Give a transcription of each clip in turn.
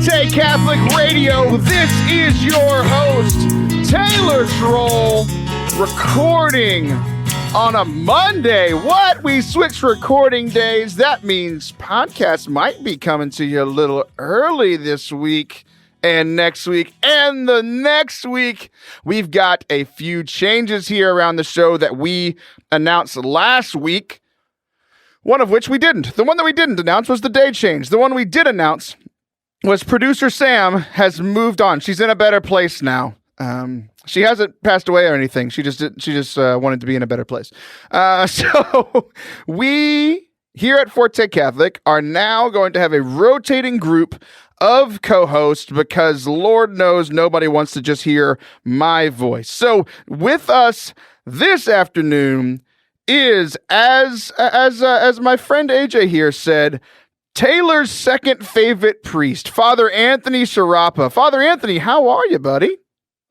Forte Catholic Radio. This is your host, Taylor Schroll, recording on a Monday. What? We switched recording days. That means podcasts might be coming to you a little early this week and next week and the next week. We've got a few changes here around the show that we announced last week, one of which we didn't. The one that we didn't announce was the day change. The one we did announce was producer Sam has moved on. She's in a better place now. She hasn't passed away or anything. She just wanted to be in a better place. So we here at Forte Catholic are now going to have a rotating group of co-hosts because Lord knows nobody wants to just hear my voice. So with us this afternoon is, as my friend AJ here said, Taylor's second favorite priest, Father Anthony Sciarappa. Father Anthony, how are you, buddy?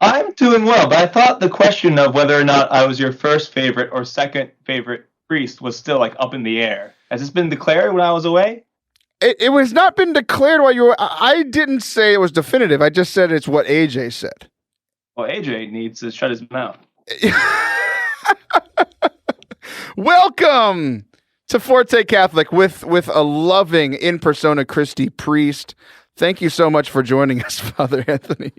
I'm doing well, but I thought the question of whether or not I was your first favorite or second favorite priest was still like up in the air. Has this been declared when I was away? It was not been declared while you were. I didn't say it was definitive. I just said it's what AJ said. Well, AJ needs to shut his mouth. Welcome to Forte Catholic with a loving in persona Christi priest. Thank you so much for joining us, Father Anthony.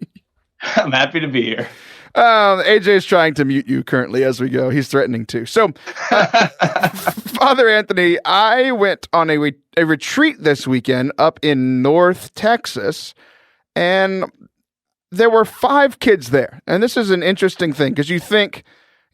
I'm happy to be here. AJ is trying to mute you currently as we go. He's threatening to. So, Father Anthony, I went on a retreat this weekend up in North Texas, and there were 5 kids there. And this is an interesting thing because you think,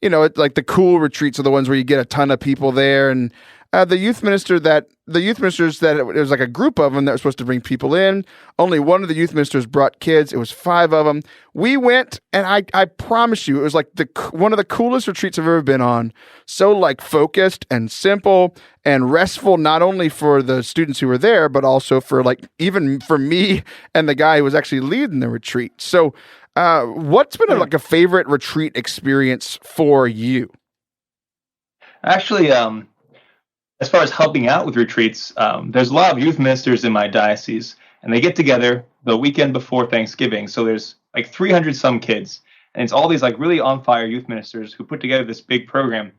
like the cool retreats are the ones where you get a ton of people there, and the youth ministers that it was like a group of them that were supposed to bring people in. Only one of the youth ministers brought kids. It was 5 of them. We went, and I promise you, it was like one of the coolest retreats I've ever been on. So like focused and simple and restful, not only for the students who were there, but also for even for me and the guy who was actually leading the retreat. So, what's been a favorite retreat experience for you? Actually, as far as helping out with retreats, there's a lot of youth ministers in my diocese, and they get together the weekend before Thanksgiving. So there's like 300 some kids, and it's all these like really on fire youth ministers who put together this big program.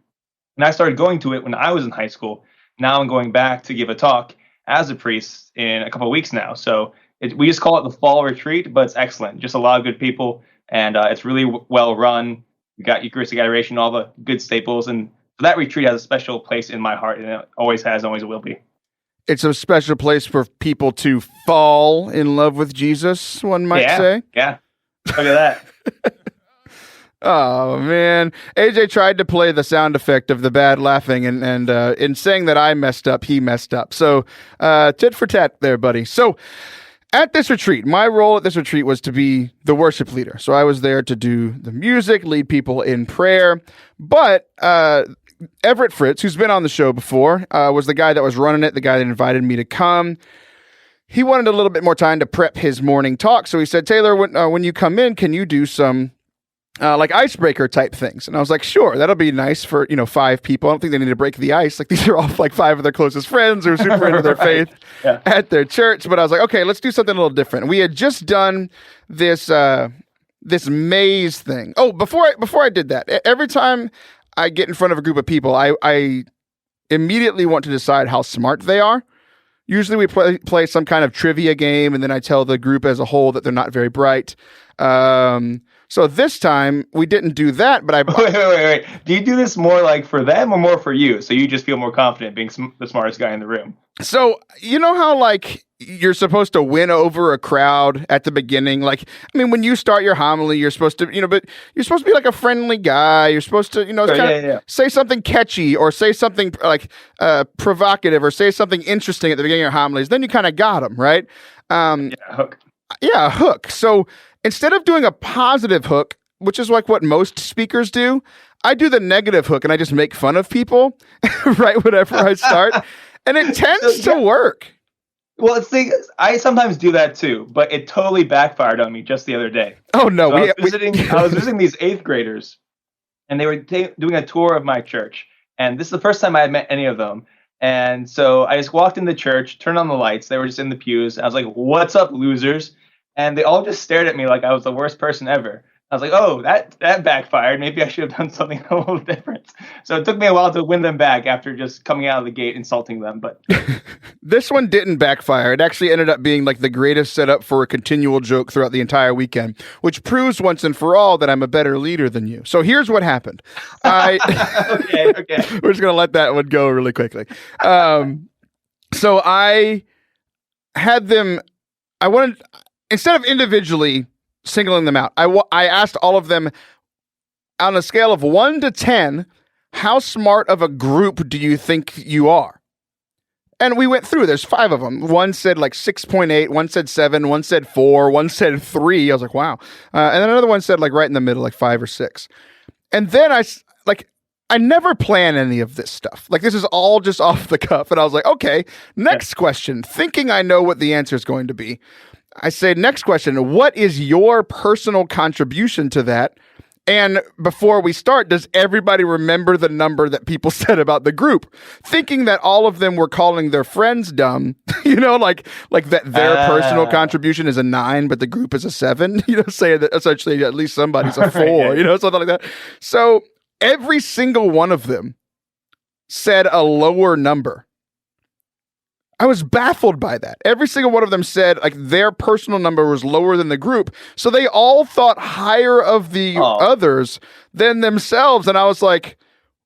And I started going to it when I was in high school. Now I'm going back to give a talk as a priest in a couple of weeks now. So we just call it the fall retreat, but it's excellent. Just a lot of good people, and it's really well run. You got Eucharistic adoration, all the good staples, and that retreat has a special place in my heart, and it always has, always will be. It's a special place for people to fall in love with Jesus, one might say. Yeah, look at that. Oh, man. AJ tried to play the sound effect of the bad laughing, and in saying that I messed up, he messed up. So tit for tat there, buddy. So at this retreat, my role at this retreat was to be the worship leader. So I was there to do the music, lead people in prayer. But Everett Fritz, who's been on the show before, was the guy that was running it, the guy that invited me to come. He wanted a little bit more time to prep his morning talk. So he said, Taylor, when you come in, can you do some like icebreaker type things? And I was like, sure, that'll be nice for, 5 people. I don't think they need to break the ice. Like these are all like 5 of their closest friends who are super into their faith at their church. But I was like, okay, let's do something a little different. We had just done this maze thing. Oh, before I did that, every time I get in front of a group of people, I immediately want to decide how smart they are. Usually we play some kind of trivia game, and then I tell the group as a whole that they're not very bright. So this time we didn't do that, but Wait. Do you do this more like for them or more for you? So you just feel more confident being the smartest guy in the room? So you know how like you're supposed to win over a crowd at the beginning? Like, I mean, when you start your homily, you're supposed to, but you're supposed to be like a friendly guy. You're supposed to, say something catchy or say something like provocative or say something interesting at the beginning of your homilies. Then you kind of got them, right? Hook. Yeah, a hook. So instead of doing a positive hook, which is like what most speakers do, I do the negative hook and I just make fun of people right whenever I start. And it tends to work. Well, I sometimes do that too, but it totally backfired on me just the other day. Oh, no. So I was visiting these 8th graders, and they were doing a tour of my church. And this is the first time I had met any of them. And so I just walked in the church, turned on the lights. They were just in the pews. I was like, "What's up, losers?" And they all just stared at me like I was the worst person ever. I was like, "Oh, that backfired. Maybe I should have done something a little different." So it took me a while to win them back after just coming out of the gate insulting them. But this one didn't backfire. It actually ended up being like the greatest setup for a continual joke throughout the entire weekend, which proves once and for all that I'm a better leader than you. So here's what happened. Okay. We're just gonna let that one go really quickly. So I had them. I wanted, instead of individually singling them out, I asked all of them on a scale of 1 to 10, how smart of a group do you think you are? And we went through, there's 5 of them. One said like 6.8, one said 7, one said 4, one said 3. I was like, wow. And then another one said like right in the middle, like 5 or 6. And then I never plan any of this stuff. Like, this is all just off the cuff. And I was like, okay, next question. Thinking I know what the answer is going to be. I say, next question, what is your personal contribution to that? And before we start, does everybody remember the number that people said about the group? Thinking that all of them were calling their friends dumb, like that their personal contribution is a 9, but the group is a 7, saying that essentially at least somebody's a 4, something like that. So every single one of them said a lower number. I was baffled by that. Every single one of them said like their personal number was lower than the group. So they all thought higher of the others than themselves. And I was like,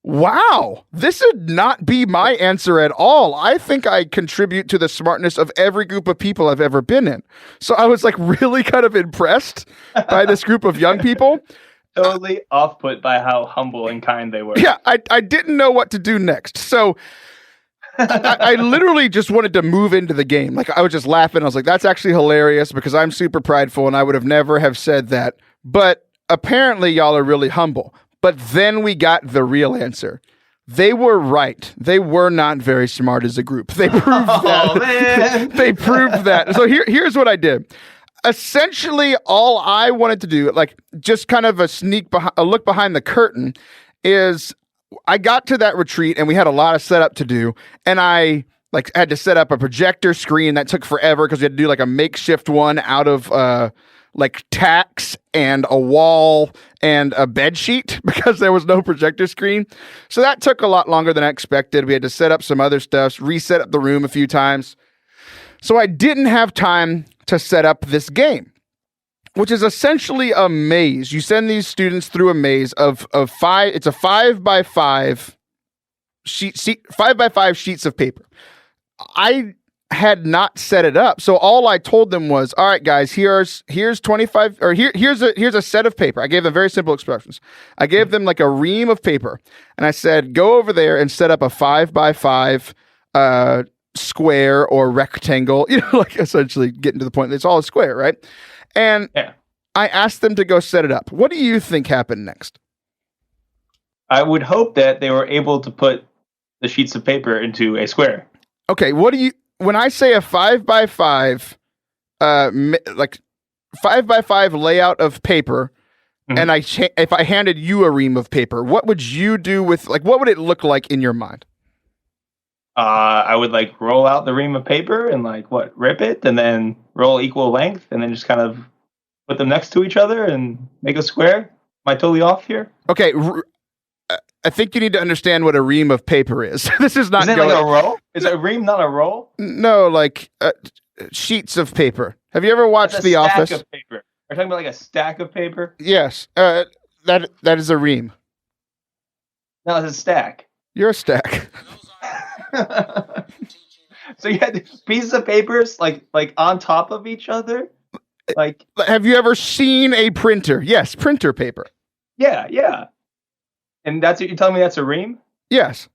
wow, this would not be my answer at all. I think I contribute to the smartness of every group of people I've ever been in. So I was like really kind of impressed by this group of young people. Totally off-put by how humble and kind they were. Yeah, I didn't know what to do next. So I literally just wanted to move into the game. Like, I was just laughing. I was like, that's actually hilarious because I'm super prideful and I would have never have said that. But apparently y'all are really humble. But then we got the real answer. They were right. They were not very smart as a group. They proved that. Man. They proved that. So here's what I did. Essentially, all I wanted to do, like just kind of a look behind the curtain, is I got to that retreat and we had a lot of setup to do, and I had to set up a projector screen that took forever because we had to do like a makeshift one out of tacks and a wall and a bed sheet because there was no projector screen. So that took a lot longer than I expected. We had to set up some other stuff, reset up the room a few times. So I didn't have time to set up this game, which is essentially a maze. You send these students through a maze of 5. It's a 5x5 5x5 sheets of paper. I had not set it up, so all I told them was, "All right, guys, here's 25, or here's a set of paper." I gave them very simple instructions. I gave them like a ream of paper, and I said, "Go over there and set up a 5x5 square or rectangle." Like essentially getting to the point that it's all a square, right? And I asked them to go set it up. What do you think happened next? I would hope that they were able to put the sheets of paper into a square. Okay, when I say a 5x5, like 5x5 layout of paper, and if I handed you a ream of paper, what would you do with, like, what would it look like in your mind? I would like roll out the ream of paper and rip it and then roll equal length and then just kind of put them next to each other and make a square. Am I totally off here? Okay. I think you need to understand what a ream of paper is. This is not. Is it like a roll? Is a ream not a roll? No, like sheets of paper. Have you ever watched The Office? Stack of paper. Are you talking about like a stack of paper? Yes. That is a ream. No, it's a stack. You're a stack. So you had pieces of papers like on top of each other? Like, have you ever seen a printer? Yes, printer paper. Yeah. And that's what you're telling me, that's a ream? Yes.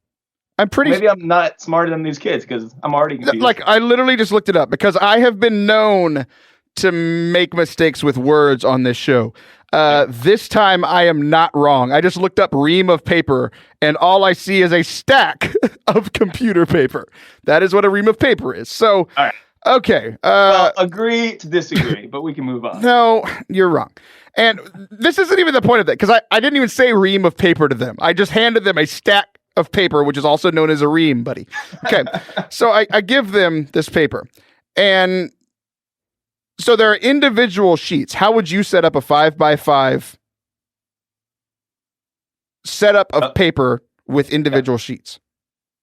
Maybe I'm not smarter than these kids because I'm already confused. Like, I literally just looked it up because I have been known to make mistakes with words on this show. This time I am not wrong. I just looked up ream of paper and all I see is a stack of computer paper. That is what a ream of paper is. So, all right. Okay. Well, agree to disagree, but we can move on. No, you're wrong. And this isn't even the point of that, because I didn't even say ream of paper to them. I just handed them a stack of paper, which is also known as a ream, buddy. Okay. So I give them this paper. And so there are individual sheets. How would you set up a 5x5 setup of paper with individual sheets?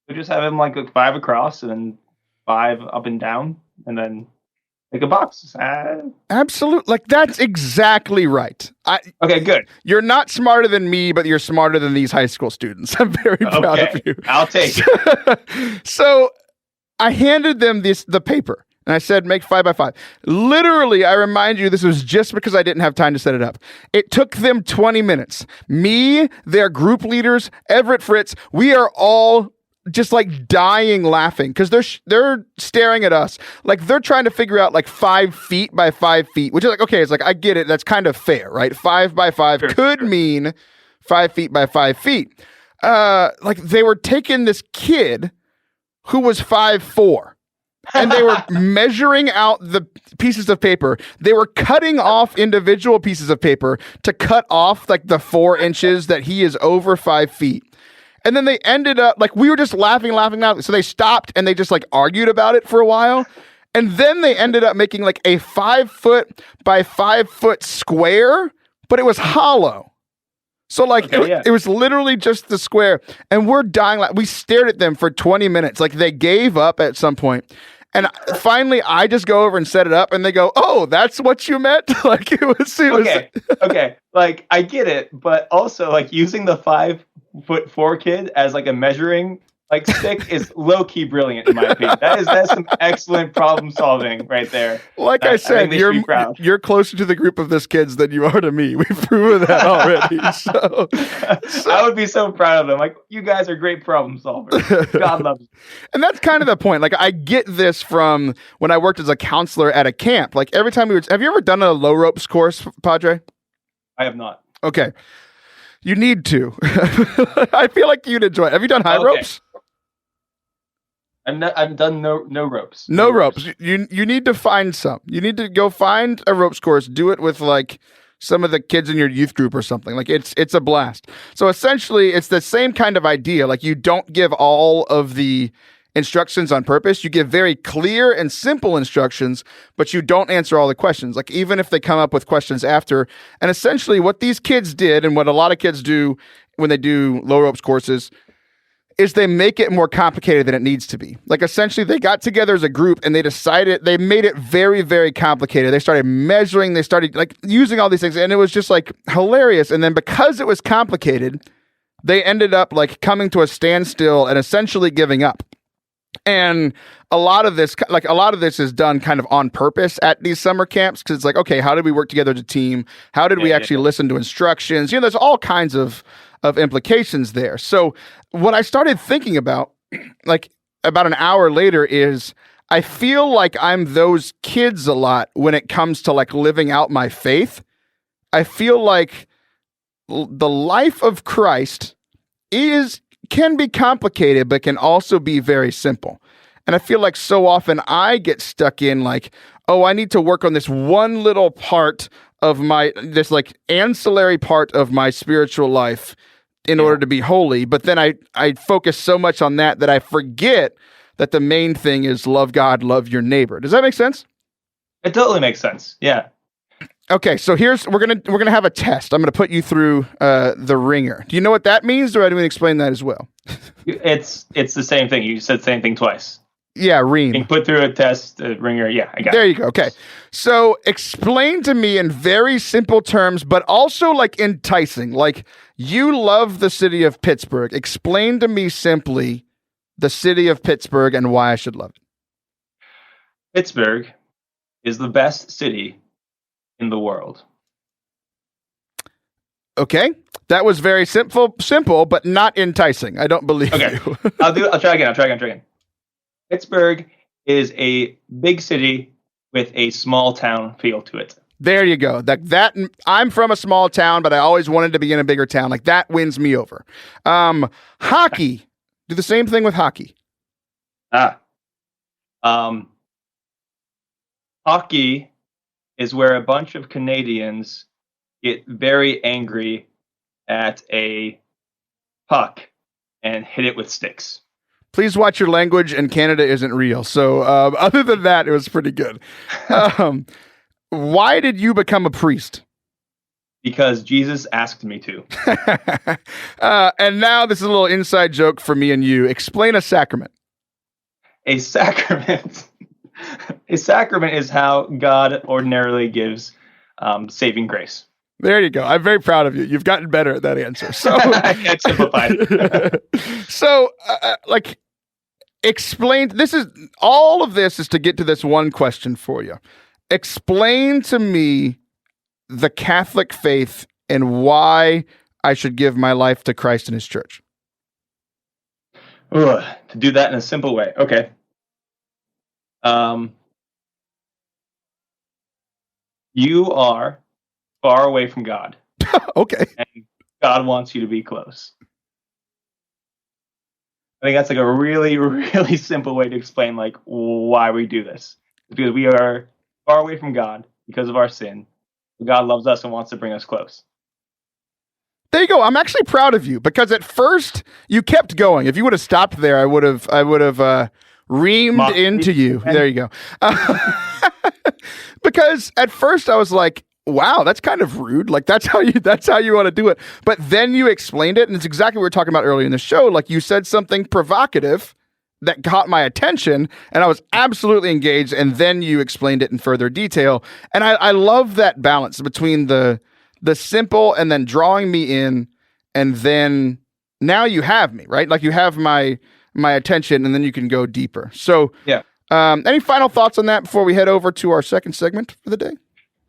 We just have them like 5 across and then 5 up and down, and then like a box. Absolutely. Like, that's exactly right. Okay, good. You're not smarter than me, but you're smarter than these high school students. I'm very proud of you. I'll take it. So I handed them the paper. And I said, make 5x5. Literally, I remind you, this was just because I didn't have time to set it up. It took them 20 minutes. Me, their group leaders, Everett Fritz, we are all just like dying laughing because they're staring at us like they're trying to figure out like 5 feet by 5 feet, which is like, okay, it's like, I get it. That's kind of fair, right? 5x5 could mean 5 feet by 5 feet. Like they were taking this kid who was 5'4". And they were measuring out the pieces of paper. They were cutting off individual pieces of paper to cut off like the 4 inches that he is over 5 feet. And then they ended up like, we were just laughing. So they stopped and they just like argued about it for a while. And then they ended up making like a 5 foot by 5 foot square, but it was hollow. So like it was literally just the square, and we're dying. We stared at them for 20 minutes. Like they gave up at some point. And finally, I just go over and set it up, and they go, "Oh, that's what you meant." Like it was okay. Like I get it, but also like using the 5'4" kid as like a measuring like stick is low key brilliant in my opinion. That's some excellent problem solving right there. Like I said, you're closer to the group of this kids than you are to me. We've proven that already. So I would be so proud of them. Like, you guys are great problem solvers. God loves you. And that's kind of the point. Like I get this from when I worked as a counselor at a camp. Like every time have you ever done a low ropes course, Padre? I have not. Okay. You need to. I feel like you'd enjoy it. Have you done high ropes? I've done no ropes. No ropes. You need to find some. You need to go find a ropes course. Do it with like some of the kids in your youth group or something. Like it's a blast. So essentially, it's the same kind of idea. Like you don't give all of the instructions on purpose. You give very clear and simple instructions, but you don't answer all the questions. Like even if they come up with questions after. And essentially, what these kids did, and what a lot of kids do when they do low ropes courses, is they make it more complicated than it needs to be. Like essentially they got together as a group and they made it very, very complicated. They started measuring, they started like using all these things, and it was just like hilarious. And then because it was complicated, they ended up like coming to a standstill and essentially giving up. And a lot of this is done kind of on purpose at these summer camps, because it's like, okay, how did we work together as a team? How did we actually listen to instructions? You know, there's all kinds of implications there. So what I started thinking about, like about an hour later, is I feel like I'm those kids a lot when it comes to like living out my faith. I feel like the life of Christ can be complicated, but can also be very simple. And I feel like so often I get stuck in like, oh, I need to work on this one little part of this like ancillary part of my spiritual life in order to be holy. But then I focus so much on that I forget that the main thing is love God, love your neighbor. Does that make sense? It totally makes sense. Yeah. Okay, so we're gonna have a test. I'm gonna put you through the ringer. Do you know what that means, or do I need to explain that as well? It's the same thing. You said the same thing twice. Yeah, ream. Being put through a test, ringer. Yeah, I got it. There you go. Okay, so explain to me in very simple terms, but also like enticing. Like, you love the city of Pittsburgh. Explain to me simply the city of Pittsburgh and why I should love it. Pittsburgh is the best city in the world. Okay, that was very simple, but not enticing. I don't believe you. I'll try again. Pittsburgh is a big city with a small town feel to it. There you go. That I'm from a small town, but I always wanted to be in a bigger town. Like, that wins me over. Hockey. Do the same thing with hockey. Hockey is where a bunch of Canadians get very angry at a puck and hit it with sticks. Please watch your language, and Canada isn't real. So other than that, it was pretty good. Why did you become a priest? Because Jesus asked me to. And now this is a little inside joke for me and you. Explain a sacrament. A sacrament. A sacrament is how God ordinarily gives saving grace. There you go. I'm very proud of you. You've gotten better at that answer. So I simplified. So, explain. All of this is to get to this one question for you. Explain to me the Catholic faith and why I should give my life to Christ and His church. To do that in a simple way. Okay. You are far away from God. Okay. And God wants you to be close. I think that's like a really, really simple way to explain like why we do this. Because we are far away from God because of our sin. God loves us and wants to bring us close. There you go. I'm actually proud of you because at first you kept going. If you would have stopped there, I would have reamed into you. There you go. Because at first I was like, wow, that's kind of rude. Like that's how you want to do it. But then you explained it, and it's exactly what we were talking about earlier in the show. Like you said something provocative that caught my attention, and I was absolutely engaged. And then you explained it in further detail, and I love that balance between the simple and then drawing me in, and then now you have me, right? Like you have my attention, and then you can go deeper. So yeah. Any final thoughts on that before we head over to our second segment for the day?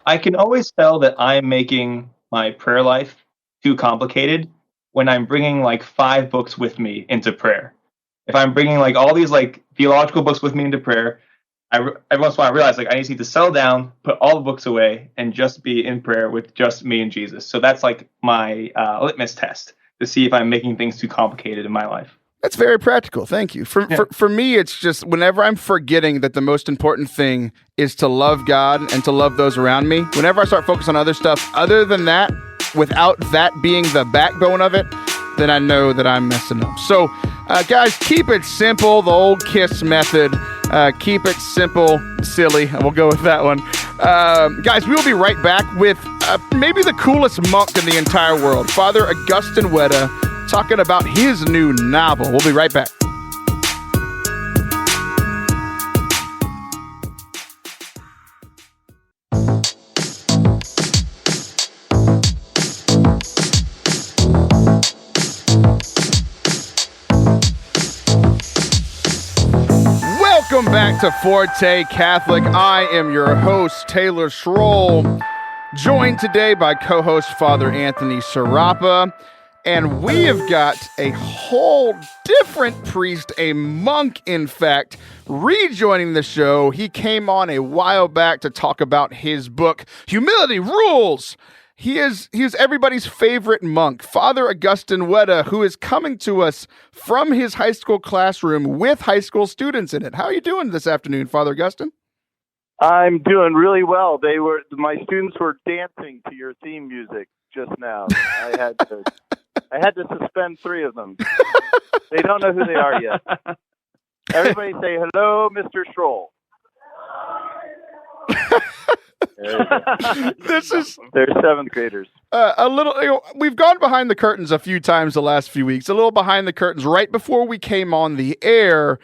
I can always tell that I'm making my prayer life too complicated when I'm bringing like 5 books with me into prayer. If I'm bringing like all these like theological books with me into prayer, every once in a while I realize like I just need to settle down, put all the books away, and just be in prayer with just me and Jesus. So that's like my litmus test to see if I'm making things too complicated in my life. That's very practical. Thank you. For me, it's just whenever I'm forgetting that the most important thing is to love God and to love those around me, whenever I start focusing on other stuff, other than that, without that being the backbone of it, then I know that I'm messing up. So, guys, keep it simple, the old KISS method. Keep it simple, silly. We'll go with that one. Guys, we will be right back with maybe the coolest monk in the entire world, Father Augustine Wetta, talking about his new novel. We'll be right back. Welcome back to Forte Catholic. I am your host, Taylor Schroll, joined today by co-host Father Anthony Sciarappa. And we have got a whole different priest, a monk, in fact, rejoining the show. He came on a while back to talk about his book, Humility Rules. He is everybody's favorite monk, Father Augustine Wetta, who is coming to us from his high school classroom with high school students in it. How are you doing this afternoon, Father Augustine? I'm doing really well. My students were dancing to your theme music just now. I had to suspend 3 of them. They don't know who they are yet. Everybody say hello, Mr. Schroll. They're 7th graders. A little, we've gone behind the curtains a few times the last few weeks. A little behind the curtains. Right before we came on the air,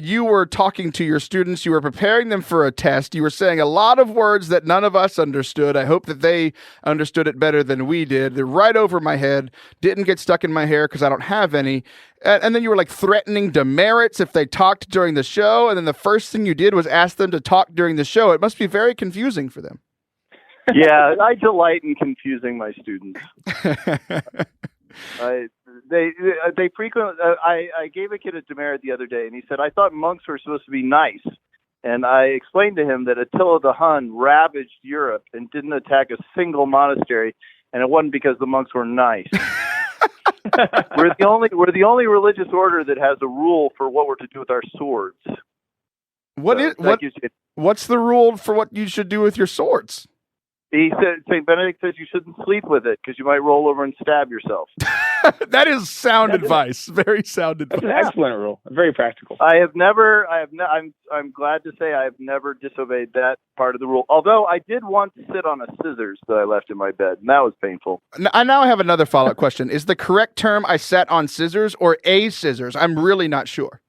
you were talking to your students. You were preparing them for a test. You were saying a lot of words that none of us understood. I hope that they understood it better than we did. They're right over my head. Didn't get stuck in my hair because I don't have any. And then you were like threatening demerits if they talked during the show. And then the first thing you did was ask them to talk during the show. It must be very confusing for them. Yeah, I delight in confusing my students. They frequently. I gave a kid a demerit the other day, and he said, "I thought monks were supposed to be nice." And I explained to him that Attila the Hun ravaged Europe and didn't attack a single monastery, and it wasn't because the monks were nice. We're the only religious order that has a rule for what we're to do with our swords. What's the rule for what you should do with your swords? He said, St. Benedict says you shouldn't sleep with it because you might roll over and stab yourself. That is sound advice. Very sound advice. That's an excellent rule. Very practical. I'm glad to say I have never disobeyed that part of the rule. Although I did once sit on a scissors that I left in my bed, and that was painful. I now have another follow-up question. Is the correct term I sat on scissors or a scissors? I'm really not sure.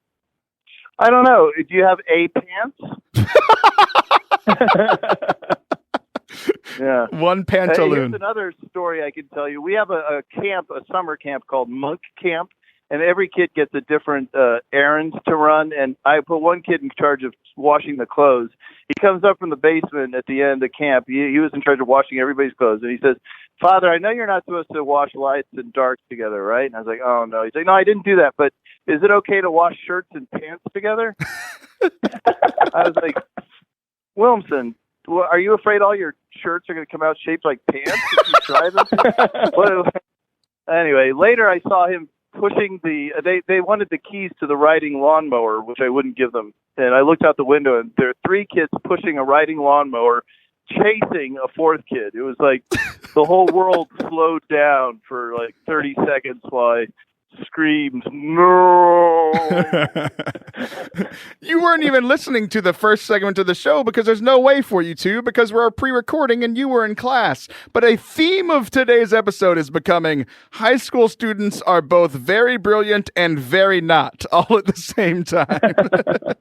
I don't know. Do you have a pants? Yeah. One pantaloon. Here's another story I can tell you. We have a summer camp called Monk Camp, and every kid gets a different errands to run. And I put one kid in charge of washing the clothes. He comes up from the basement at the end of camp. He was in charge of washing everybody's clothes. And he says, "Father, I know you're not supposed to wash lights and darks together, right?" And I was like, "Oh, no." He's like, "No, I didn't do that. But is it okay to wash shirts and pants together?" I was like, "Wilmson, are you afraid all your shirts are going to come out shaped like pants if you try them?" Well, anyway, later I saw him pushing they wanted the keys to the riding lawnmower, which I wouldn't give them. And I looked out the window, and there are 3 kids pushing a riding lawnmower, chasing a 4th kid. It was like the whole world slowed down for like 30 seconds while I screamed, "No!" You weren't even listening to the first segment of the show because there's no way for you to, because we're pre-recording and you were in class. But a theme of today's episode is becoming high school students are both very brilliant and very not, all at the same time.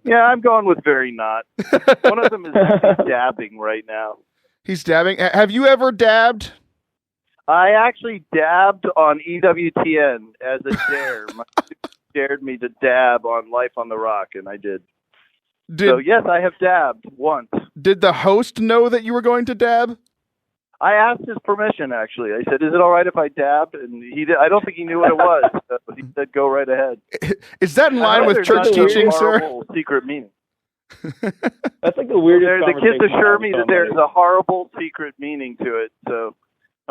Yeah, I'm going with very not. One of them is dabbing right now. He's dabbing. Have you ever dabbed? I actually dabbed on EWTN as a dare. My students dared me to dab on Life on the Rock, and I did. So, yes, I have dabbed once. Did the host know that you were going to dab? I asked his permission, actually. I said, "Is it all right if I dab?" And he did. I don't think he knew what it was, but he said, "Go right ahead." Is that in line with church teaching, sir? Secret meaning. That's like the weirdest. The kids assure me that there's a horrible secret meaning to it, so...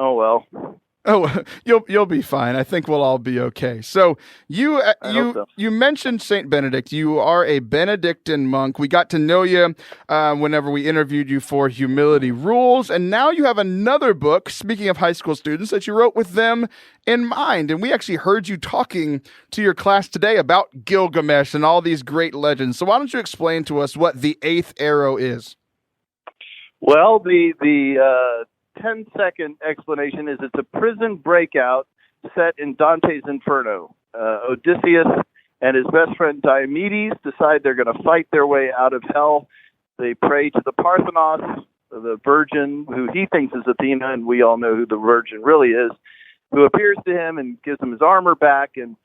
Oh, well. Oh, you'll be fine. I think we'll all be okay. So you mentioned Saint Benedict. You are a Benedictine monk. We got to know you whenever we interviewed you for Humility Rules, and now you have another book, speaking of high school students, that you wrote with them in mind. And we actually heard you talking to your class today about Gilgamesh and all these great legends. So why don't you explain to us what the 8th arrow is? Well, the 10-second explanation is it's a prison breakout set in Dante's Inferno. Odysseus and his best friend Diomedes decide they're going to fight their way out of hell. They pray to the Parthenos, the virgin, who he thinks is Athena, and we all know who the virgin really is, who appears to him and gives him his armor back. And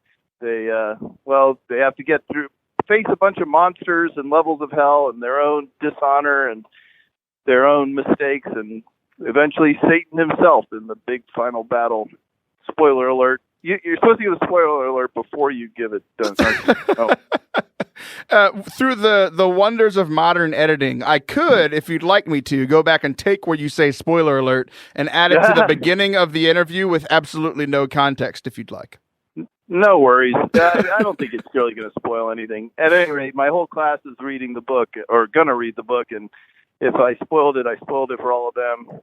they have to face a bunch of monsters and levels of hell and their own dishonor and their own mistakes, and eventually Satan himself in the big final battle. Spoiler alert. You're supposed to give a spoiler alert before you give it, aren't you? Oh. Through the wonders of modern editing, I could, if you'd like me to, go back and take where you say spoiler alert and add it to the beginning of the interview with absolutely no context, if you'd like. No worries. I don't think it's really going to spoil anything. At any rate, my whole class is reading the book, or going to read the book, and if I spoiled it, I spoiled it for all of them.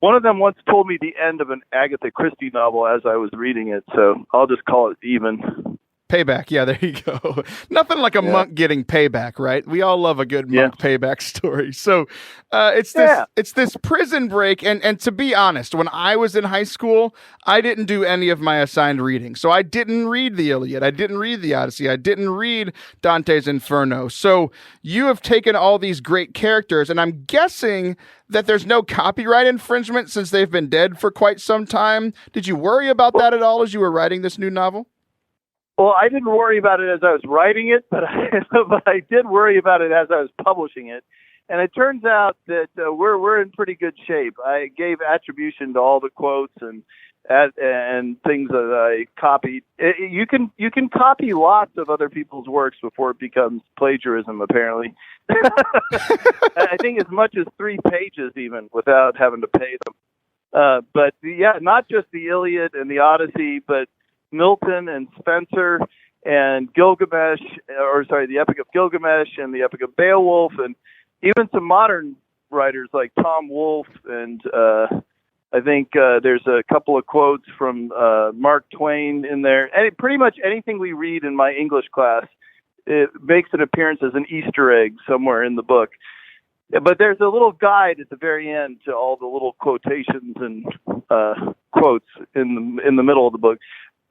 One of them once told me the end of an Agatha Christie novel as I was reading it, so I'll just call it even. Payback. Yeah, there you go. Nothing like a monk getting payback, right? We all love a good monk payback story. So it's this prison break. And to be honest, when I was in high school, I didn't do any of my assigned reading. So I didn't read the Iliad. I didn't read the Odyssey. I didn't read Dante's Inferno. So you have taken all these great characters, and I'm guessing that there's no copyright infringement since they've been dead for quite some time. Did you worry about that at all as you were writing this new novel? Well, I didn't worry about it as I was writing it, but I did worry about it as I was publishing it. And it turns out that we're in pretty good shape. I gave attribution to all the quotes and things that I copied. You can copy lots of other people's works before it becomes plagiarism, apparently. I think as much as 3 pages even without having to pay them. But not just the Iliad and the Odyssey, but Milton and Spencer and the Epic of Gilgamesh and the Epic of Beowulf, and even some modern writers like Tom Wolfe, and I think there's a couple of quotes from Mark Twain in there. And pretty much anything we read in my English class, it makes an appearance as an Easter egg somewhere in the book. But there's a little guide at the very end to all the little quotations and quotes in the middle of the book.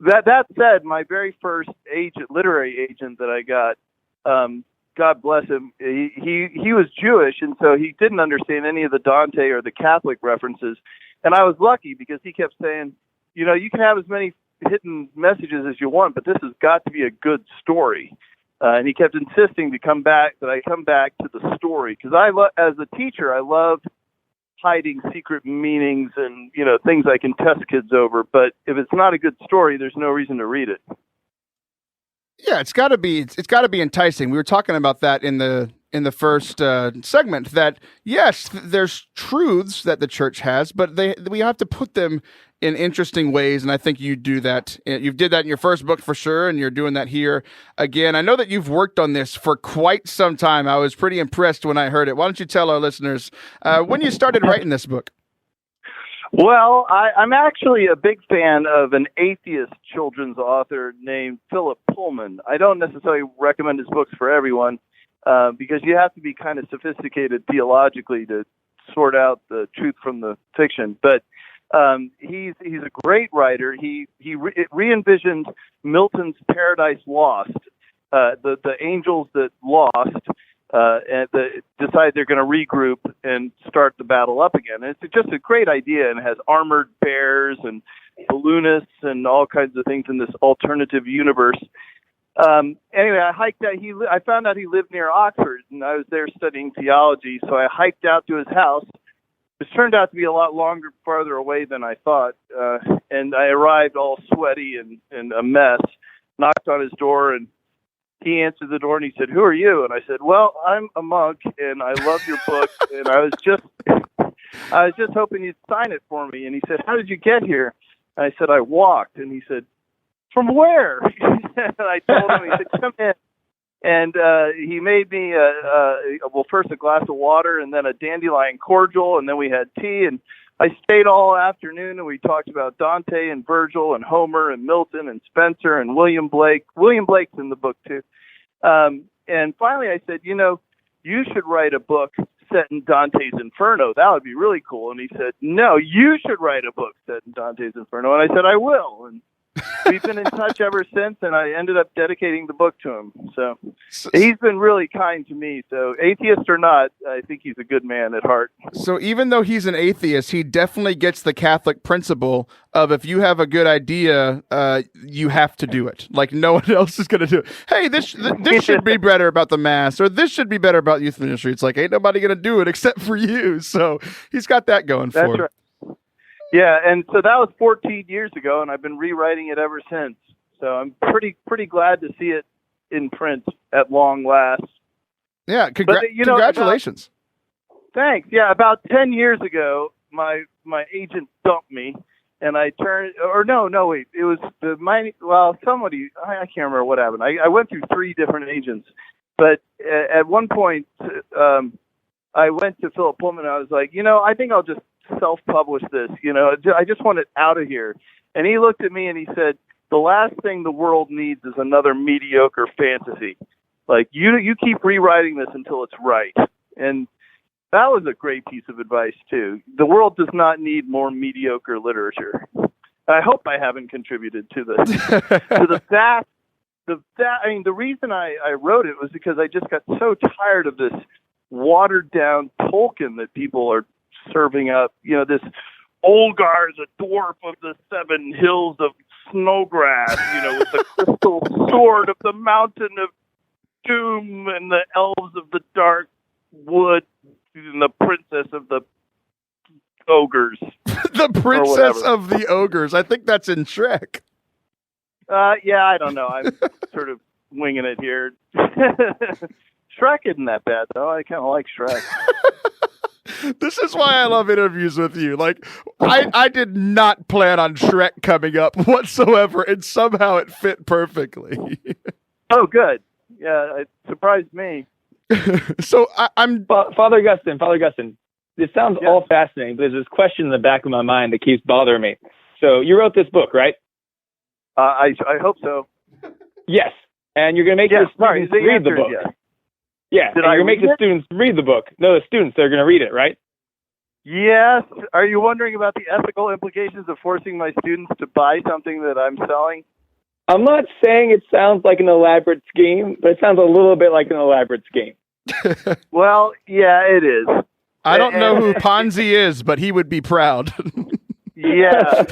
That said, my very first literary agent that I got, God bless him, he was Jewish, and so he didn't understand any of the Dante or the Catholic references. And I was lucky because he kept saying, you can have as many hidden messages as you want, but this has got to be a good story. And he kept insisting that I come back to the story, because as a teacher, I love hiding secret meanings and things I can test kids over. But if it's not a good story, there's no reason to read it. Yeah, it's got to be enticing. We were talking about that in the first segment, that yes, there's truths that the church has, but we have to put them in interesting ways, and I think you do that. You did that in your first book for sure, and you're doing that here again. I know that you've worked on this for quite some time. I was pretty impressed when I heard it. Why don't you tell our listeners when you started writing this book? Well, I'm actually a big fan of an atheist children's author named Philip Pullman. I don't necessarily recommend his books for everyone because you have to be kind of sophisticated theologically to sort out the truth from the fiction. But he's a great writer. He re-envisioned Milton's Paradise Lost, the angels that lost. And decide they're going to regroup and start the battle up again. And it's just a great idea, and it has armored bears and balloonists and all kinds of things in this alternative universe. Anyway, I hiked out. I found out he lived near Oxford, and I was there studying theology. So I hiked out to his house, which turned out to be a lot farther away than I thought. And I arrived all sweaty and a mess. Knocked on his door, and he answered the door and he said, "Who are you?" And I said, "Well, I'm a monk and I love your book, and I was just hoping you'd sign it for me." And he said, "How did you get here?" And I said, "I walked." And he said, "From where?" And I told him. He said, "Come in." And he made me first a glass of water and then a dandelion cordial, and then we had tea, and I stayed all afternoon, and we talked about Dante and Virgil and Homer and Milton and Spencer and William Blake. William Blake's in the book too. And finally I said, you should write a book set in Dante's Inferno. That would be really cool. And he said, "No, you should write a book set in Dante's Inferno." And I said, "I will." And we've been in touch ever since, and I ended up dedicating the book to him. So he's been really kind to me. So atheist or not, I think he's a good man at heart. So even though he's an atheist, he definitely gets the Catholic principle of if you have a good idea, you have to do it. Like no one else is going to do it. Hey, this should be better about the Mass, or this should be better about youth ministry. It's like, ain't nobody going to do it except for you. So he's got that going for him. That's right. Yeah, and so that was 14 years ago, and I've been rewriting it ever since. So I'm pretty glad to see it in print at long last. Yeah, congratulations. Thanks. Yeah, about 10 years ago, my agent dumped me, and I turned. Wait, it was somebody. I can't remember what happened. I went through 3 different agents, but at one point, I went to Philip Pullman, and I was like, I think I'll just self-publish this. I just want it out of here. And he looked at me and he said, "The last thing the world needs is another mediocre fantasy. Like you keep rewriting this until it's right." And that was a great piece of advice too. The world does not need more mediocre literature. I hope I haven't contributed to the fact. The reason I wrote it was because I just got so tired of this watered down Tolkien that people are serving up. This Olgar is a dwarf of the 7 hills of Snowgrass, with the crystal sword of the mountain of doom and the elves of the dark wood and the princess of the ogres. The princess of the ogres. I think that's in Shrek. Yeah, I don't know. I'm sort of winging it here. Shrek isn't that bad, though. I kind of like Shrek. This is why I love interviews with you. Like, I did not plan on Shrek coming up whatsoever, and somehow it fit perfectly. Oh, good. Yeah, it surprised me. So I'm Father Augustine. this sounds all fascinating, but there's this question in the back of my mind that keeps bothering me. So you wrote this book, right? I hope so. Yes. And you're going to make your students read the book. Yes. Yeah. And you're going to make the students read the book. No, the students, they're going to read it, right? Yes. Are you wondering about the ethical implications of forcing my students to buy something that I'm selling? I'm not saying it sounds like an elaborate scheme, but it sounds a little bit like an elaborate scheme. Well, yeah, it is. I don't know who Ponzi is, but he would be proud. Yeah.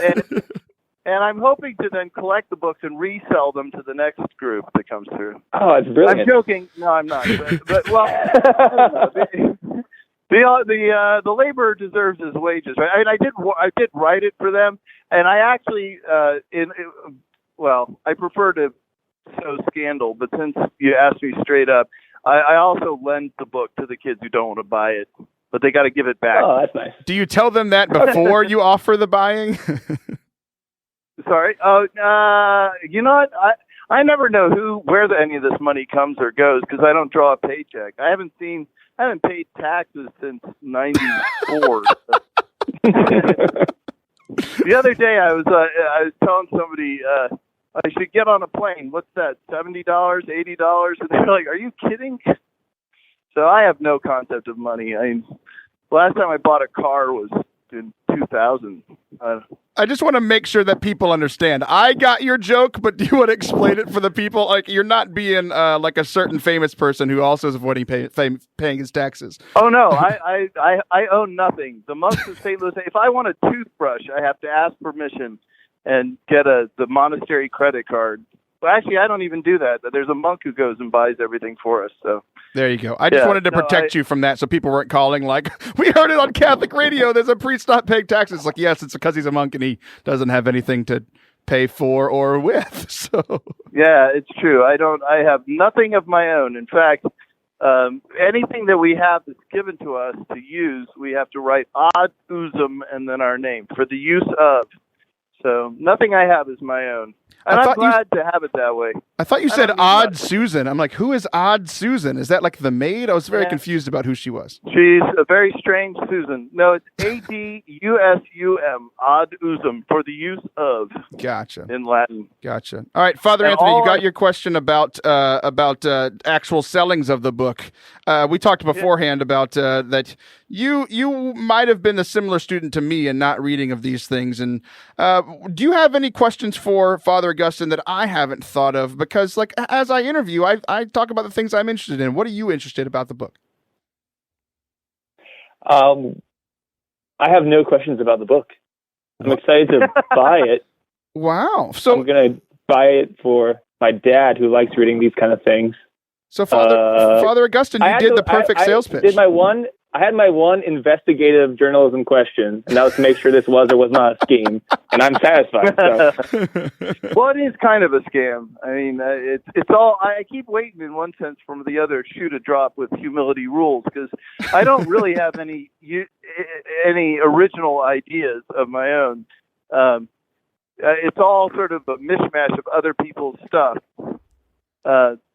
And I'm hoping to then collect the books and resell them to the next group that comes through. Oh, it's brilliant. I'm joking. No, I'm not. But well, the laborer deserves his wages, right? I mean, I did write it for them, and I actually I prefer to sow scandal, but since you asked me straight up, I also lend the book to the kids who don't want to buy it, but they got to give it back. Oh, that's nice. Do you tell them that before you offer the buying? Sorry. Oh, you know what? I never know where any of this money comes or goes because I don't draw a paycheck. I haven't paid taxes since '94. The other day I was telling somebody I should get on a plane. What's that? $70, $80? And they're like, "Are you kidding?" So I have no concept of money. I mean, last time I bought a car was in 2000. I just want to make sure that people understand. I got your joke, but do you want to explain it for the people? Like, you're not being like a certain famous person who also is avoiding paying his taxes. Oh no, I own nothing. The monks of St. Louis, if I want a toothbrush, I have to ask permission and get the monastery credit card. Well, actually, I don't even do that. There's a monk who goes and buys everything for us. So there you go. I just wanted to protect you from that, so people weren't calling like, "We heard it on Catholic radio. There's a priest not paying taxes." Like, yes, it's because he's a monk and he doesn't have anything to pay for or with. So yeah, it's true. I have nothing of my own. In fact, anything that we have that's given to us to use, we have to write ad usum and then our name for the use of. So nothing I have is my own. And I'm glad to have it that way. I thought you said Odd Susan. I'm like, who is Odd Susan? Is that like the maid? I was very confused about who she was. She's a very strange Susan. No, it's ADUSUM, Ad Usum, for the use of. Gotcha. In Latin. Gotcha. All right, Father Anthony, you got your question about actual sellings of the book. We talked beforehand about that you might have been a similar student to me in not reading of these things. And do you have any questions for Father Augustine that I haven't thought of? Because, like, as I interview, I talk about the things I'm interested in. What are you interested about the book? I have no questions about the book. I'm excited to buy it. Wow. So I'm going to buy it for my dad who likes reading these kind of things. So Father Augustine, you did the perfect sales pitch. I had my one investigative journalism question, and that was to make sure this was or was not a scheme, and I'm satisfied. So. Well, it is kind of a scam. I mean, it's all. I keep waiting, in one sense, from the other shoe to drop with humility rules, because I don't really have any original ideas of my own. It's all sort of a mishmash of other people's stuff.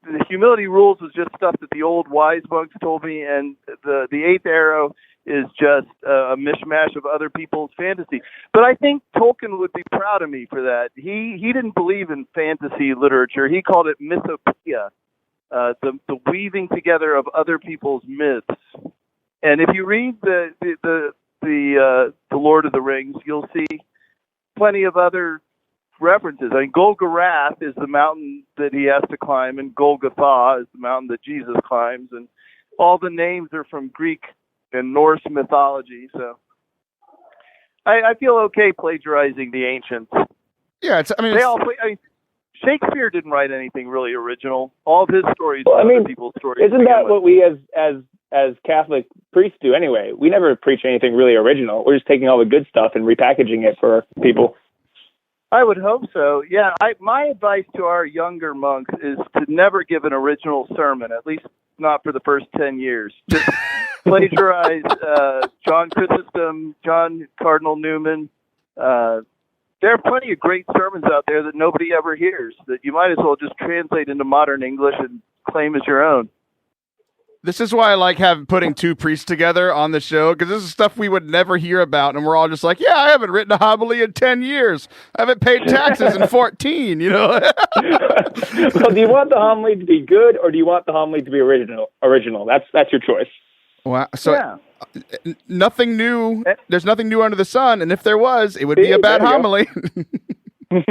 The humility rules was just stuff that the old wise monks told me, and the eighth arrow is just a mishmash of other people's fantasy. But I think Tolkien would be proud of me for that. He didn't believe in fantasy literature. He called it mythopoeia, the weaving together of other people's myths. And if you read the Lord of the Rings, you'll see plenty of other references. I mean, Golgarath is the mountain that he has to climb, and Golgotha is the mountain that Jesus climbs, and all the names are from Greek and Norse mythology. So I feel okay plagiarizing the ancients. Yeah, Shakespeare didn't write anything really original. All of his stories are other people's stories. Isn't that what we as Catholic priests do anyway? We never preach anything really original. We're just taking all the good stuff and repackaging it for people. I would hope so. Yeah, my advice to our younger monks is to never give an original sermon, at least not for the first 10 years. Just plagiarize John Chrysostom, John Cardinal Newman. There are plenty of great sermons out there that nobody ever hears, that you might as well just translate into modern English and claim as your own. This is why I like putting two priests together on the show, because this is stuff we would never hear about, and we're all just like, yeah, I haven't written a homily in 10 years. I haven't paid taxes in 14, you know? Well, do you want the homily to be good, or do you want the homily to be original? That's your choice. Wow. So nothing new. There's nothing new under the sun, and if there was, it would be a bad homily.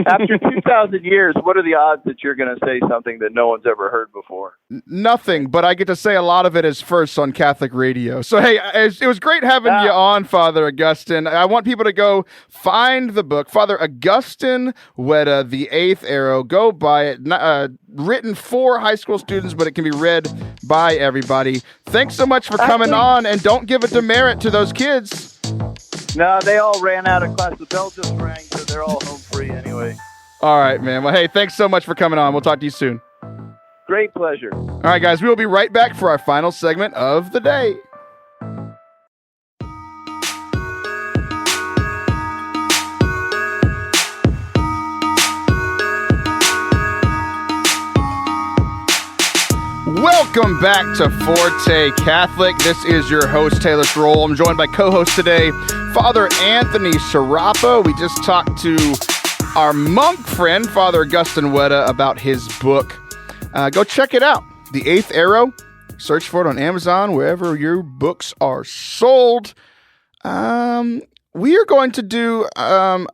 After 2,000 years, what are the odds that you're going to say something that no one's ever heard before? Nothing, but I get to say a lot of it as first on Catholic radio. So, hey, it was great having you on, Father Augustine. I want people to go find the book, Father Augustine Wetta, The Eighth Arrow. Go buy it. Written for high school students, but it can be read by everybody. Thanks so much for coming on, and don't give a demerit to those kids. No, they all ran out of class. The bell just rang, so they're all home free anyway. All right, man. Well, hey, thanks so much for coming on. We'll talk to you soon. Great pleasure. All right, guys, we will be right back for our final segment of the day. Welcome back to Forte Catholic. This is your host, Taylor Schroll. I'm joined by co-host today, Father Anthony Sciarappa. We just talked to our monk friend, Father Augustine Wetta, about his book. Go check it out. The Eighth Arrow. Search for it on Amazon, wherever your books are sold. We are going to do a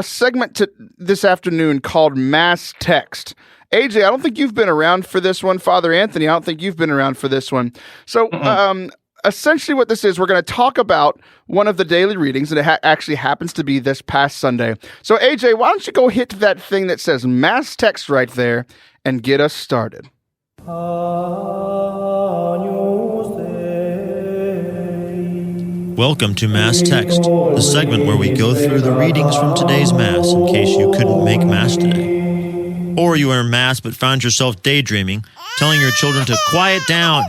segment this afternoon called Mass Text. AJ, I don't think you've been around for this one. Father Anthony, I don't think you've been around for this one. So essentially what this is, we're going to talk about one of the daily readings, and it actually happens to be this past Sunday. So AJ, why don't you go hit that thing that says Mass Text right there and get us started. Welcome to Mass Text, the segment where we go through the readings from today's Mass in case you couldn't make Mass today. Or you were in Mass but found yourself daydreaming, telling your children to quiet down,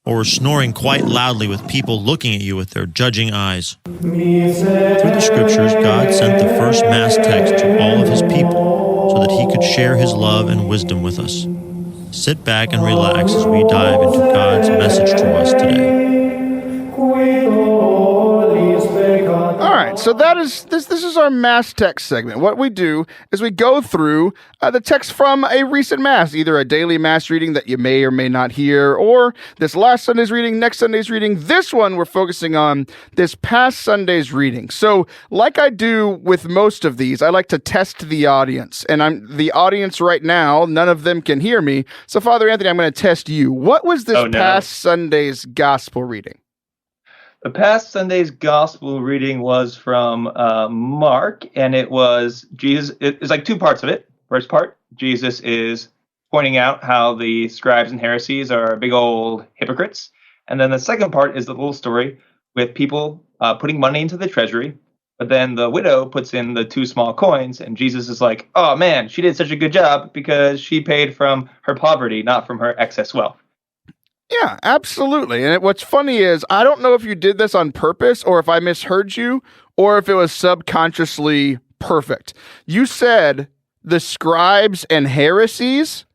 or snoring quite loudly with people looking at you with their judging eyes. Through the Scriptures, God sent the first Mass text to all of His people so that He could share His love and wisdom with us. Sit back and relax as we dive into God's message to us today. All right, so this is our Mass Text segment. What we do is we go through the text from a recent Mass, either a daily Mass reading that you may or may not hear, or this last Sunday's reading, next Sunday's reading. This one, we're focusing on this past Sunday's reading. So like I do with most of these, I like to test the audience. And I'm the audience right now, none of them can hear me. So Father Anthony, I'm going to test you. What was this past Sunday's gospel reading? The past Sunday's gospel reading was from Mark, and it was Jesus. It's like two parts of it. First part, Jesus is pointing out how the scribes and Pharisees are big old hypocrites. And then the second part is the little story with people putting money into the treasury. But then the widow puts in the 2 small coins, and Jesus is like, oh man, she did such a good job because she paid from her poverty, not from her excess wealth. Yeah, absolutely. And what's funny is, I don't know if you did this on purpose or if I misheard you or if it was subconsciously perfect. You said the scribes and heresies.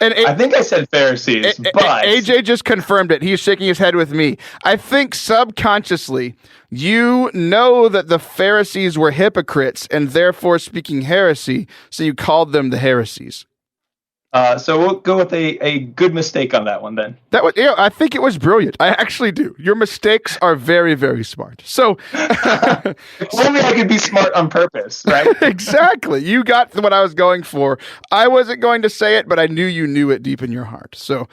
And I think I said Pharisees, but AJ just confirmed it. He's shaking his head with me. I think subconsciously you know that the Pharisees were hypocrites and therefore speaking heresy, so you called them the heresies. So we'll go with a good mistake on that one then. I think it was brilliant. I actually do. Your mistakes are very, very smart. So only I could be smart on purpose, right? Exactly. You got what I was going for. I wasn't going to say it, but I knew you knew it deep in your heart. So,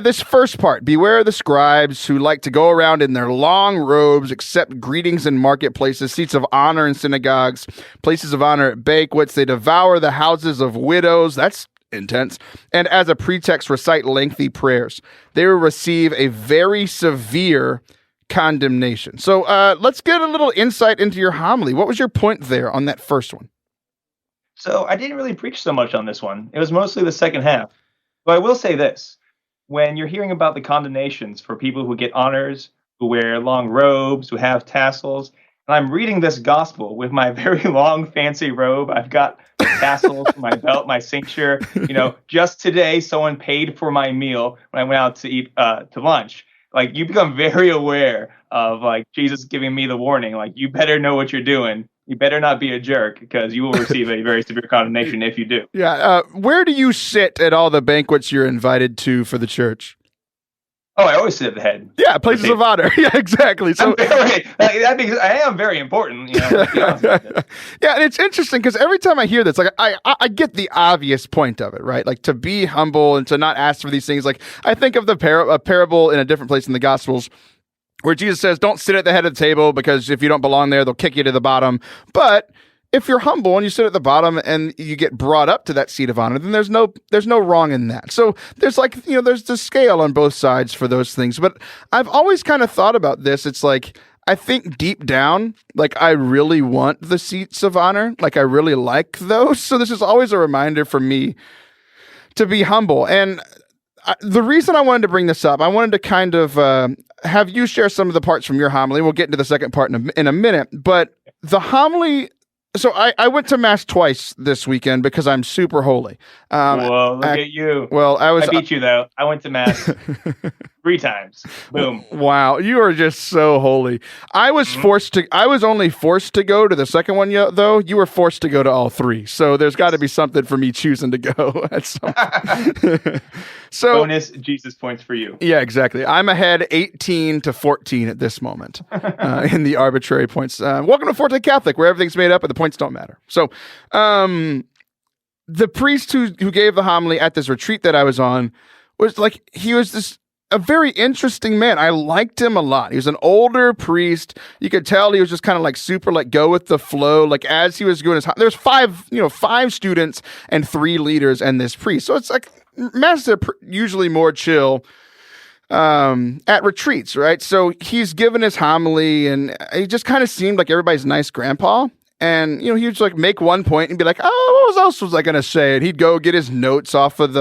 this first part, beware the scribes who like to go around in their long robes, accept greetings in marketplaces, seats of honor in synagogues, places of honor at banquets. They devour the houses of widows. That's intense. And as a pretext, recite lengthy prayers. They will receive a very severe condemnation. So let's get a little insight into your homily. What was your point there on that first one? So I didn't really preach so much on this one. It was mostly the second half. But I will say this. When you're hearing about the condemnations for people who get honors, who wear long robes, who have tassels, And I'm reading this gospel with my very long, fancy robe. I've got the tassels, my belt, my cincture. Just today, someone paid for my meal when I went out to eat to lunch. Like, you become very aware of, like, Jesus giving me the warning. Like, you better know what you're doing. You better not be a jerk, because you will receive a very severe condemnation if you do. Yeah. Where do you sit at all the banquets you're invited to for the church? Oh, I always sit at the head. Yeah, places of honor. Yeah, exactly. So I am very important. Let's be honest with it. Yeah, and it's interesting because every time I hear this, like I get the obvious point of it, right? Like, to be humble and to not ask for these things. Like, I think of a parable in a different place in the Gospels where Jesus says, "Don't sit at the head of the table, because if you don't belong there, they'll kick you to the bottom." But if you're humble and you sit at the bottom and you get brought up to that seat of honor, then there's no wrong in that. So there's there's the scale on both sides for those things. But I've always kind of thought about this. It's like, I think deep down, like, I really want the seats of honor. Like, I really like those. So this is always a reminder for me to be humble. And the reason I wanted to bring this up, I wanted to kind of have you share some of the parts from your homily. We'll get into the second part in a minute. But the homily... So I went to Mass twice this weekend because I'm super holy. Whoa, look at you. Well, I beat you, though. I went to Mass 3 times. Boom. Wow, you are just so holy. I was only forced to go to the second one, though. You were forced to go to all 3. So there's got to be something for me choosing to go at some point. So, bonus Jesus points for you. Yeah, exactly. I'm ahead 18 to 14 at this moment in the arbitrary points. Welcome to Forte Catholic, where everything's made up and the points don't matter. So, the priest who gave the homily at this retreat that I was on was like, he was a very interesting man. I liked him a lot. He was an older priest. You could tell he was just kind of like super, like, go with the flow. Like, as he was doing his, there's 5 students and 3 leaders and this priest. So it's like, Masses are usually more chill at retreats, right? So he's given his homily, and he just kind of seemed like everybody's nice grandpa. And, he would just, like, make one point and be like, oh, what else was I going to say? And he'd go get his notes off of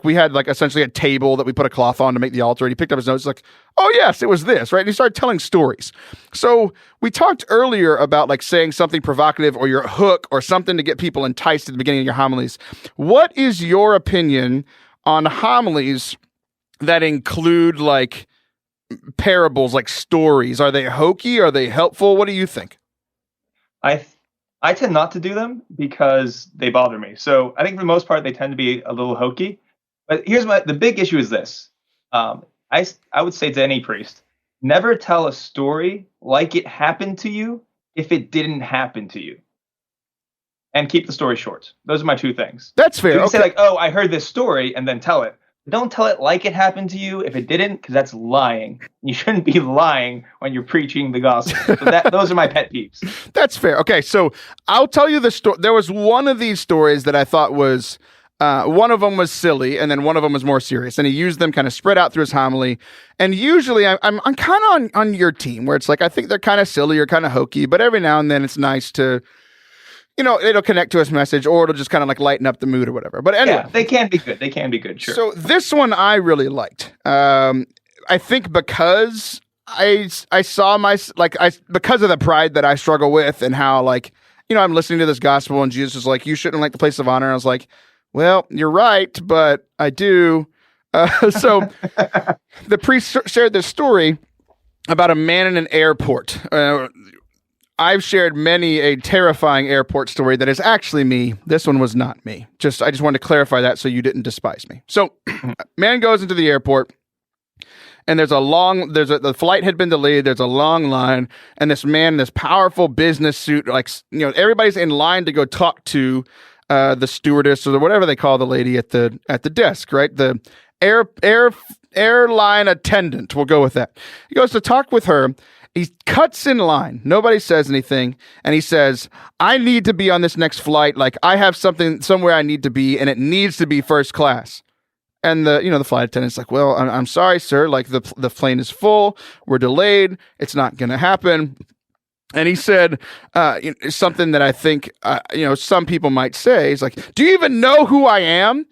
we had, like, essentially a table that we put a cloth on to make the altar. And he picked up his notes, like, oh, yes, it was this, right? And he started telling stories. So we talked earlier about, like, saying something provocative or your hook or something to get people enticed at the beginning of your homilies. What is your opinion on homilies that include, like, parables, like stories? Are they hokey? Are they helpful? What do you think? I tend not to do them because they bother me. So I think for the most part, they tend to be a little hokey. But here's the big issue is this. I would say to any priest, never tell a story like it happened to you if it didn't happen to you. And keep the story short. Those are my 2 things. That's fair. You can say, like, oh, I heard this story, and then tell it. But don't tell it like it happened to you if it didn't, because that's lying. You shouldn't be lying when you're preaching the gospel. So those are my pet peeves. That's fair. Okay, so I'll tell you the story. There was one of these stories that I thought was, one of them was silly, and then one of them was more serious. And he used them kind of spread out through his homily. And usually I'm kind of on your team, where it's like, I think they're kind of silly or kind of hokey, but every now and then it's nice to... it'll connect to his message, or it'll just kind of like lighten up the mood or whatever. But anyway. Yeah, they can be good. They can be good, sure. So this one I really liked. I think because I saw because of the pride that I struggle with, and how, like, I'm listening to this gospel and Jesus is like, you shouldn't like the place of honor. And I was like, well, you're right, but I do. So the priest shared this story about a man in an airport. I've shared many a terrifying airport story that is actually me. This one was not me. I just wanted to clarify that so you didn't despise me. So, man goes into the airport, and the flight had been delayed. There's a long line, and this man in this powerful business suit, like, everybody's in line to go talk to the stewardess or whatever they call the lady at the desk, right? The airline attendant. We'll go with that. He goes to talk with her. He cuts in line. Nobody says anything. And he says, I need to be on this next flight. Like, I have somewhere I need to be, and it needs to be first class. And the flight attendant's like, well, I'm sorry, sir. Like, the plane is full. We're delayed. It's not going to happen. And he said something that I think, some people might say. He's like, do you even know who I am?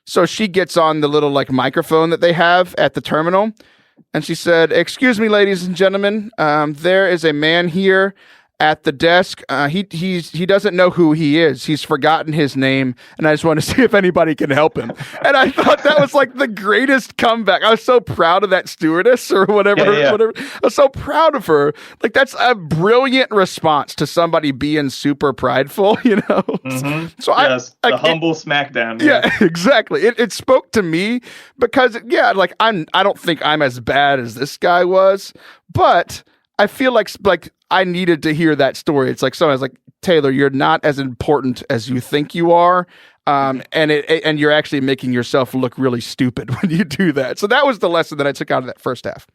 So she gets on the little, like, microphone that they have at the terminal. And she said, excuse me, ladies and gentlemen, there is a man here, at the desk. He doesn't know who he is. He's forgotten his name, and I just want to see if anybody can help him. And I thought that was like the greatest comeback. I was so proud of that stewardess or whatever. Whatever. I was so proud of her. Like, that's a brilliant response to somebody being super prideful, you know. Mm-hmm. So the humble smackdown. Yeah, exactly. It spoke to me because like I don't think I'm as bad as this guy was, but I feel like I needed to hear that story. It's like someone's like, Taylor, you're not as important as you think you are. And you're actually making yourself look really stupid when you do that. So that was the lesson that I took out of that first half.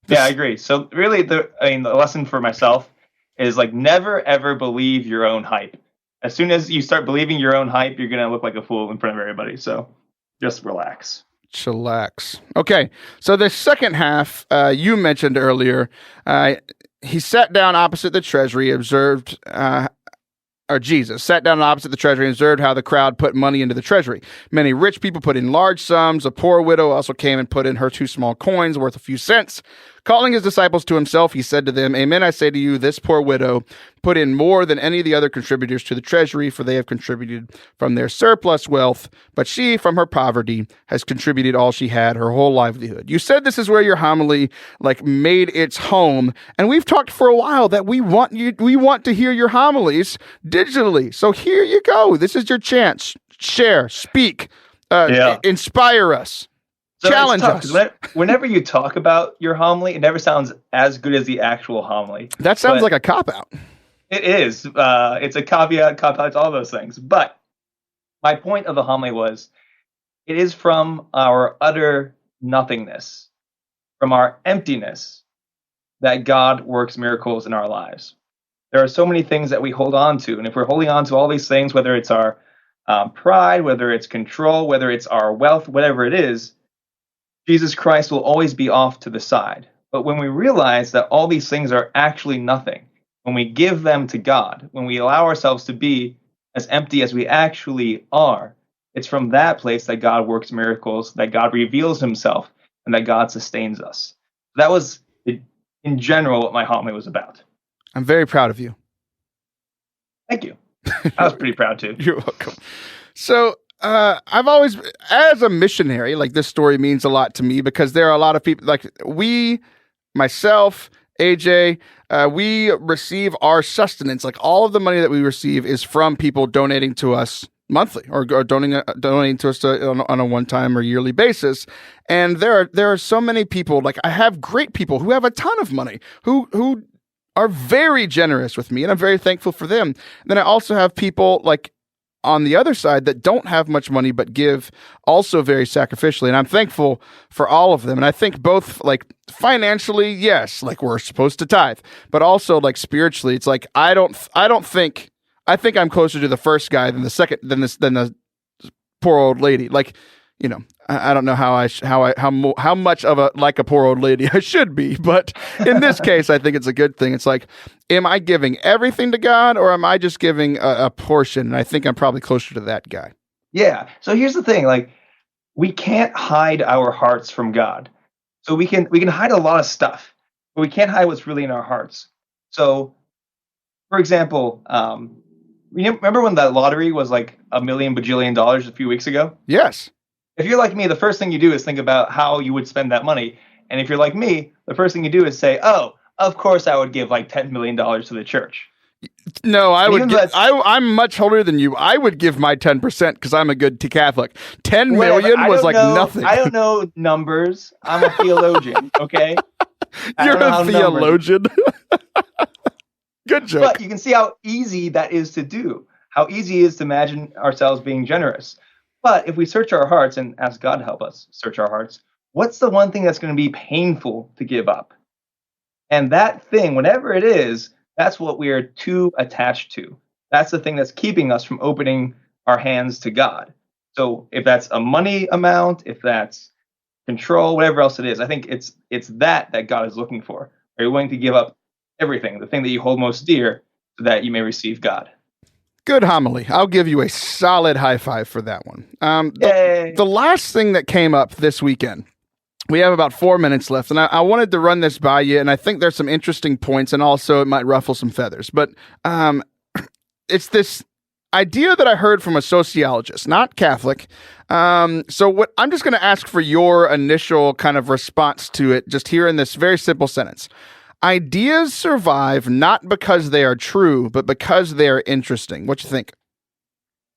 Yeah, I agree. So really, the lesson for myself is like, never ever believe your own hype. As soon as you start believing your own hype, you're going to look like a fool in front of everybody. So just relax. Chillax. Okay, so the second half, you mentioned earlier, he sat down opposite the treasury, observed, or Jesus sat down opposite the treasury and observed how the crowd put money into the treasury. Many rich people put in large sums. A poor widow also came and put in her 2 small coins worth a few cents. Calling his disciples to himself, he said to them, Amen, I say to you, this poor widow put in more than any of the other contributors to the treasury, for they have contributed from their surplus wealth, but she, from her poverty, has contributed all she had, her whole livelihood. You said this is where your homily made its home, and we've talked for a while that we want to hear your homilies digitally. So here you go. This is your chance. Share, speak, inspire us. So challenge us. Whenever you talk about your homily, it never sounds as good as the actual homily. That sounds like a cop-out. It is. It's a caveat, cop-out, all those things. But my point of the homily was, it is from our utter nothingness, from our emptiness, that God works miracles in our lives. There are so many things that we hold on to. And if we're holding on to all these things, whether it's our pride, whether it's control, whether it's our wealth, whatever it is, Jesus Christ will always be off to the side. But when we realize that all these things are actually nothing, when we give them to God, when we allow ourselves to be as empty as we actually are, it's from that place that God works miracles, that God reveals himself, and that God sustains us. That was, in general, what my homily was about. I'm very proud of you. Thank you. I was pretty proud too. You're welcome. So, I've always, as a missionary, this story means a lot to me because there are a lot of people, myself, AJ, we receive our sustenance. All of the money that we receive is from people donating to us monthly or donating to us on a one-time or yearly basis. And there are so many people, I have great people who have a ton of money, who are very generous with me, and I'm very thankful for them. And then I also have people on the other side that don't have much money but give also very sacrificially, and I'm thankful for all of them. And I think both financially, yes, we're supposed to tithe, but also spiritually, it's I think I'm closer to the first guy than the second than the poor old lady. I don't know how much of a poor old lady I should be, but in this case, I think it's a good thing. It's am I giving everything to God, or am I just giving a portion? And I think I'm probably closer to that guy. Yeah. So here's the thing: we can't hide our hearts from God. So we can hide a lot of stuff, but we can't hide what's really in our hearts. So, for example, remember when that lottery was $1 million bajillion a few weeks ago? Yes. If you're like me, the first thing you do is think about how you would spend that money. And if you're like me, the first thing you do is say, oh, of course I would give $10 million to the church. No, I'm much holier than you. I would give my 10% because I'm a good Catholic. 10 million was nothing. I don't know numbers. I'm a theologian, okay? You're a theologian. Good joke. But you can see how easy that is to do, how easy it is to imagine ourselves being generous. But if we search our hearts and ask God to help us search our hearts, what's the one thing that's going to be painful to give up? And that thing, whatever it is, that's what we are too attached to. That's the thing that's keeping us from opening our hands to God. So if that's a money amount, if that's control, whatever else it is, I think it's that God is looking for. Are you willing to give up everything, the thing that you hold most dear, so that you may receive God? Good homily. I'll give you a solid high five for that one. The last thing that came up this weekend We have about 4 minutes left, and I wanted to run this by you, and I think there's some interesting points, and also it might ruffle some feathers. But it's this idea that I heard from a sociologist, not Catholic. So what I'm just going to ask for your initial kind of response to it, just here in this very simple sentence. Ideas survive not because they are true, but because they are interesting. What you think?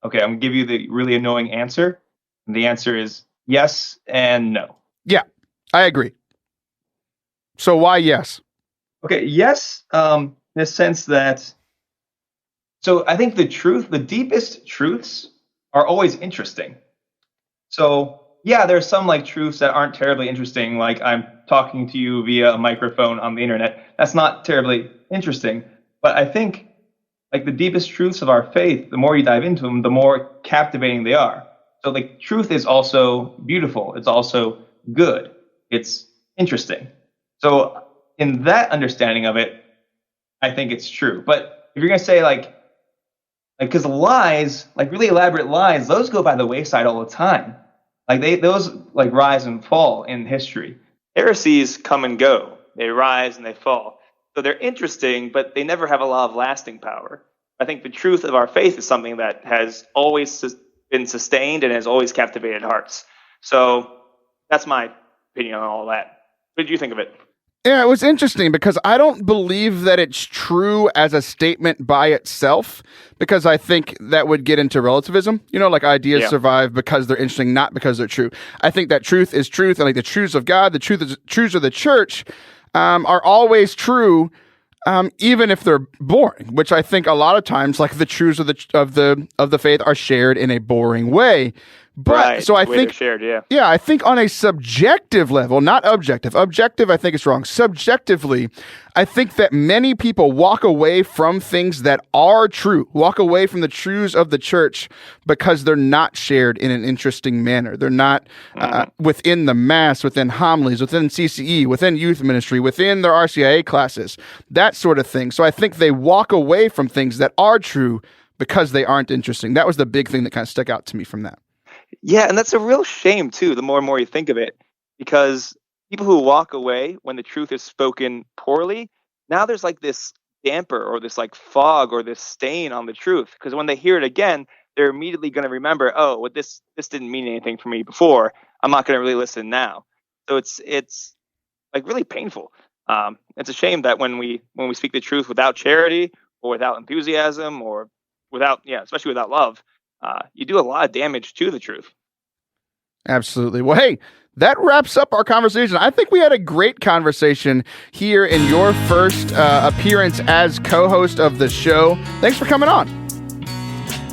Okay, I'm going to give you the really annoying answer. And the answer is yes and no. Yeah, I agree. So why yes? Okay, yes, in the sense that, so I think the deepest truths are always interesting. So yeah, there's some like truths that aren't terribly interesting, like I'm talking to you via a microphone on the internet. That's not terribly interesting. But I think like the deepest truths of our faith, the more you dive into them, the more captivating they are. So like truth is also beautiful. It's also good. It's interesting. So in that understanding of it, I think it's true. But if you're going to say like, because lies, like really elaborate lies, those go by the wayside all the time. Like those like rise and fall in history. Heresies come and go. They rise and they fall. So they're interesting, but they never have a lot of lasting power. I think the truth of our faith is something that has always been sustained and has always captivated hearts. So that's my opinion on all that. What did you think of it? Yeah, it was interesting because I don't believe that it's true as a statement by itself, because I think that would get into relativism. You know, like ideas survive because they're interesting, not because they're true. I think that truth is truth, and like the truths of God, the truths of the church are always true, even if they're boring. Which I think a lot of times, like the truths of the faith, are shared in a boring way. But right. So I think shared, yeah, I think on a subjective level, not objective. Objective, I think it's wrong. Subjectively, I think that many people walk away from things that are true, walk away from the truths of the church because they're not shared in an interesting manner. They're not within the Mass, within homilies, within CCE, within youth ministry, within their RCIA classes, that sort of thing. So I think they walk away from things that are true because they aren't interesting. That was the big thing that kind of stuck out to me from that. Yeah, and that's a real shame, too, the more and more you think of it, because people who walk away when the truth is spoken poorly, now there's like this damper or this like fog or this stain on the truth, because when they hear it again, they're immediately going to remember, oh, well, this didn't mean anything for me before. I'm not going to really listen now. So it's like really painful. It's a shame that when we speak the truth without charity or without enthusiasm or especially without love, you do a lot of damage to the truth. Absolutely. Well, hey, that wraps up our conversation. I think we had a great conversation here in your first appearance as co-host of the show. Thanks for coming on.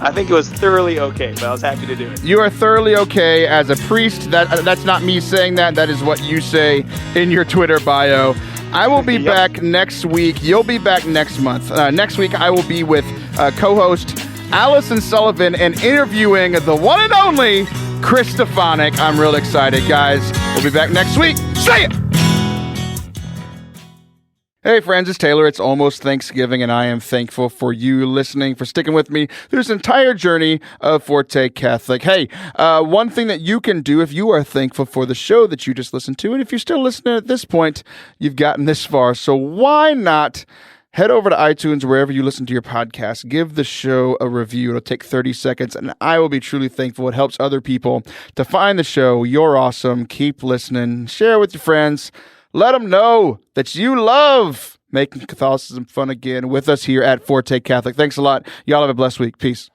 I think it was thoroughly okay, but I was happy to do it. You are thoroughly okay as a priest. That's not me saying that. That is what you say in your Twitter bio. I will be back next week. You'll be back next month. Next week, I will be with co-host Allison Sullivan and interviewing the one and only Chris Stefanik. I'm real excited, guys. We'll be back next week. See ya! Hey friends, it's Taylor. It's almost Thanksgiving, and I am thankful for you listening, for sticking with me through this entire journey of Forte Catholic. Hey, one thing that you can do if you are thankful for the show that you just listened to, and if you're still listening at this point, you've gotten this far, so why not head over to iTunes, wherever you listen to your podcast. Give the show a review. It'll take 30 seconds, and I will be truly thankful. It helps other people to find the show. You're awesome. Keep listening. Share with your friends. Let them know that you love making Catholicism fun again with us here at Forte Catholic. Thanks a lot. Y'all have a blessed week. Peace.